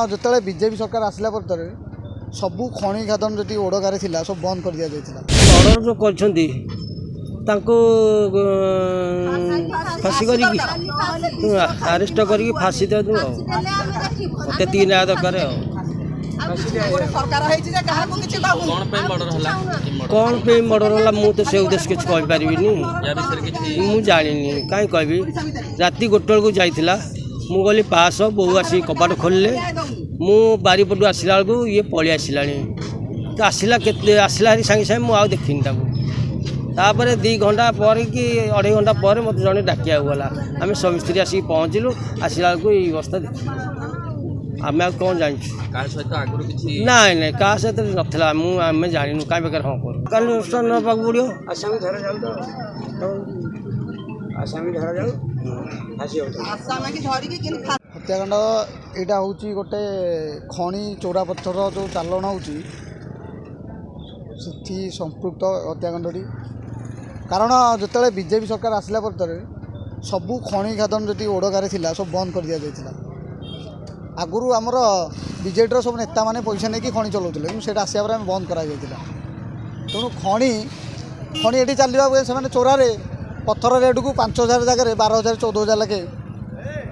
जिते बीजेपी सरकार आसला पर सबू खनि खादन जी ओडगारे सब बंद कर दिया जाता ऑर्डर जो करछंती तांको फांसी करी अरेस्ट करी फांसी दे दू तेती न्याय दरकार कौन पे मर्डर होला मु तो से उद्देश्य किछ कहि परिबिनी मु जानिनी काई कहबी राति गोटल को जाइथिला मु गली पास बो आसी कपाट खोलले मु बारीपटू आसला बेलू ये पलि आसलानी तो आसला के आसला सागे सागे मु देखनी ताको तापर 2 घंटा पर कि 2.5 घंटा पर मत जड़े डाकिया गला आम सब स्त्री आसिक पहुँचलु आसला बेलू ये अवस्था देख आम कौन जान ना ना क्या सहित नाला आम जानू कहीं बेकार हाँ कर अनुष्ठान ना पड़ो हत्याकांड यहाँ हूँ गोटे खनि चोरा पत्थर जो चालन हो संपृक्त हत्याकांडी कारण जिते बीजेपी सरकार आसला पर सबू खनि खादन जी ओडगारे सब बंद कर दिया जाता आगुरी आमर बीजेडी सब नेता मैंने पैसा नहीं खनि चलाऊे से आसा पर बंद कर तेणु खनि खनि ये चलवा से चोरार पत्थर रेट को 5,000 जगह 12,000 14,000 लगे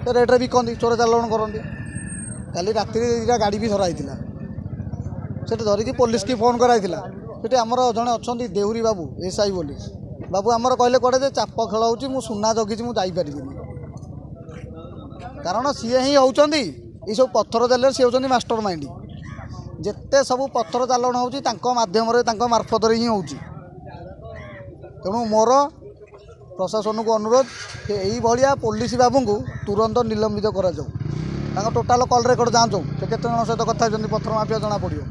तो रेट्रे बिकती चोर चालाण करती काली राति गाड़ी भी धराई से धरिकी पुलिस की फोन कराइला से आमर जड़े अच्छा देउरी बाबू एसआई बोली बाबू आमर कहले कड़े चाप खेल हो सुना जगी मुझे कारण सी ही होती ये सब पत्थर देले सी होती मास्टर माइंड जिते सब पत्थर चालाण होम मार्फत ही हो तेणु मोर प्रशासन को अनुरोध यही भाया पुलिस बाबू को तुरंत निलंबित करा टोटाल कल रेकर्ड जाँच से केत जन सहित कथा पत्थर माफिया जना पड़ो।